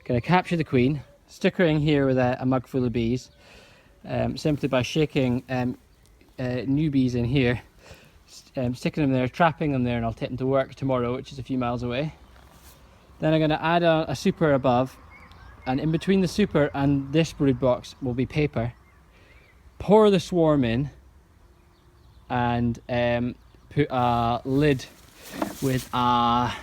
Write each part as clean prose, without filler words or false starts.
Going to capture the queen, stick her in here with a mug full of bees, simply by shaking new bees in here, sticking them there, trapping them there, and I'll take them to work tomorrow, which is a few miles away. Then I'm going to add a super above, and in between the super and this brood box will be paper. Pour the swarm in and put a lid with a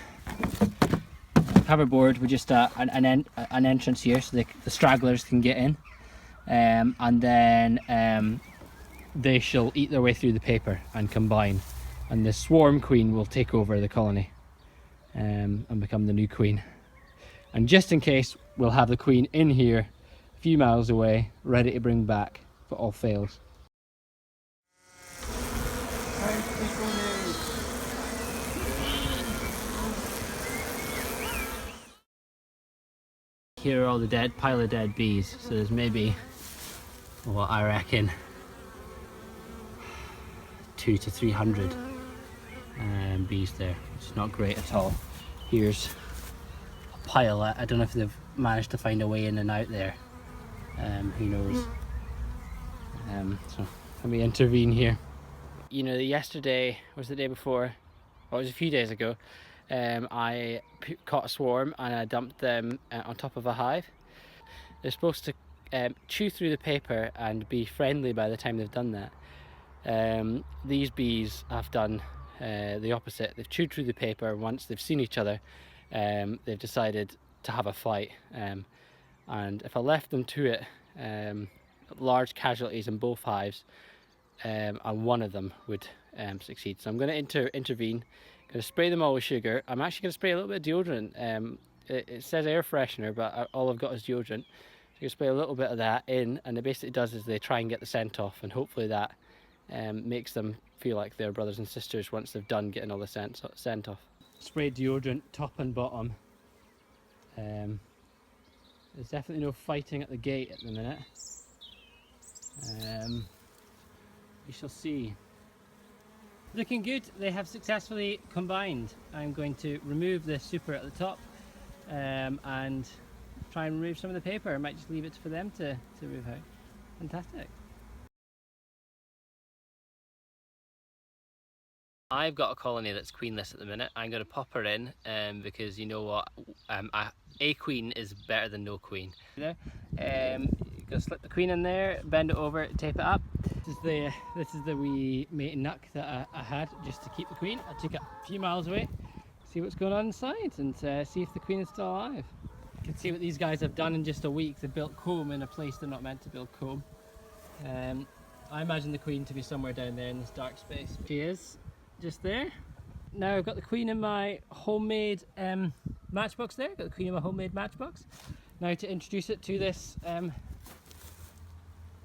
coverboard with just an entrance here so the stragglers can get in, and then they shall eat their way through the paper and combine, and the swarm queen will take over the colony and become the new queen. And just in case, we'll have the queen in here a few miles away, ready to bring back if it all fails. Here are all the pile of dead bees. So there's maybe, what I reckon, 200 to 300 bees there. It's not great at all. Here's a pile. I don't know if they've managed to find a way in and out there. Who knows? So let me intervene here. You know, yesterday was the day before, or it was a few days ago. I caught a swarm and I dumped them on top of a hive. They're supposed to chew through the paper and be friendly by the time they've done that. These bees have done the opposite. They've chewed through the paper. Once they've seen each other, they've decided to have a fight. And if I left them to it, large casualties in both hives, and one of them would succeed. So I'm going to intervene. Going to spray them all with sugar. I'm actually going to spray a little bit of deodorant. It says air freshener, but all I've got is deodorant. So I'm going to spray a little bit of that in, and it basically does is they try and get the scent off, and hopefully that makes them feel like they're brothers and sisters once they've done getting all the scent off. Spray deodorant top and bottom. There's definitely no fighting at the gate at the minute. We shall see. Looking good, they have successfully combined. I'm going to remove the super at the top and try and remove some of the paper. I might just leave it for them to move out. Fantastic. I've got a colony that's queenless at the minute. I'm going to pop her in because you know what, a queen is better than no queen. You're going to slip the queen in there, bend it over, tape it up. This is the wee mating nuck that I had just to keep the queen. I took it a few miles away, see what's going on inside, and see if the queen is still alive. You can see what these guys have done in just a week. They've built comb in a place they're not meant to build comb. I imagine the queen to be somewhere down there in this dark space. She is just there. Now I've got the queen in my homemade matchbox there. Got the queen in my homemade matchbox. Now to introduce it to this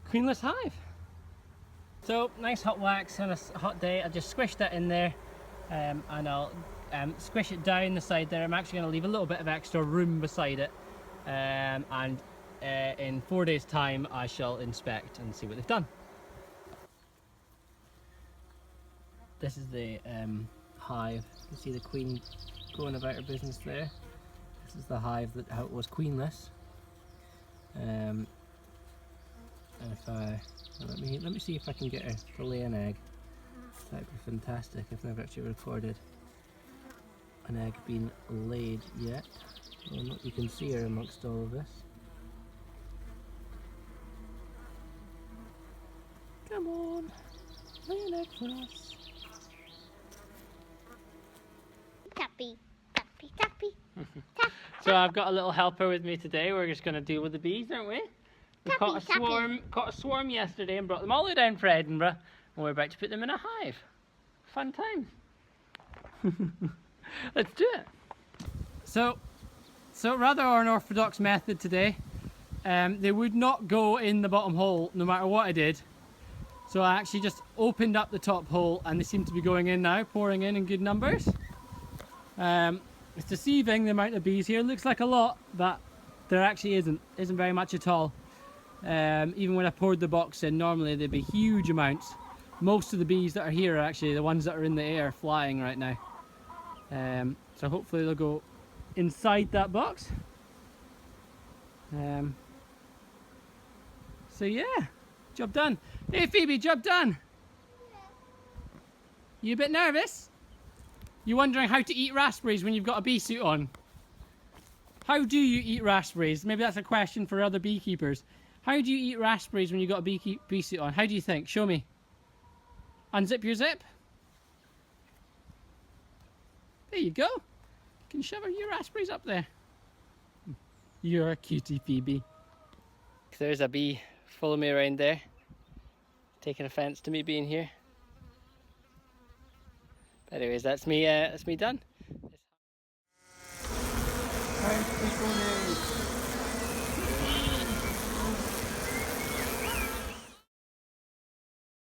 queenless hive. So nice hot wax on a hot day. I just squished that in there, and I'll squish it down the side there. I'm actually going to leave a little bit of extra room beside it, and in 4 days' time I shall inspect and see what they've done. This is the hive. You can see the queen going about her business there. This is the hive that how it was queenless. And if let me see if I can get her to lay an egg. That'd be fantastic. I've never actually recorded an egg being laid yet. Well, you can see her amongst all of this. Come on, lay an egg for us. Tappy, tappy, tappy. So I've got a little helper with me today. We're just going to deal with the bees, aren't we? We caught a swarm yesterday and brought them all the way down for Edinburgh, and we're about to put them in a hive. Fun times. Let's do it. So rather unorthodox method today. They would not go in the bottom hole no matter what I did. So I actually just opened up the top hole and they seem to be going in now, pouring in good numbers. It's deceiving the amount of bees here. It looks like a lot, but there actually isn't very much at all. Even when I poured the box in, normally there'd be huge amounts. Most of the bees that are here are actually the ones that are in the air flying right now. So hopefully they'll go inside that box. So yeah, job done. Hey Phoebe, job done. You a bit nervous? You wondering how to eat raspberries when you've got a bee suit on? How do you eat raspberries? Maybe that's a question for other beekeepers. How do you eat raspberries when you've got a bee suit on? How do you think? Show me. Unzip your zip. There you go. You can shove your raspberries up there. You're a cutie, Phoebe. There's a bee following me around there, taking offence to me being here. But anyways, that's me done.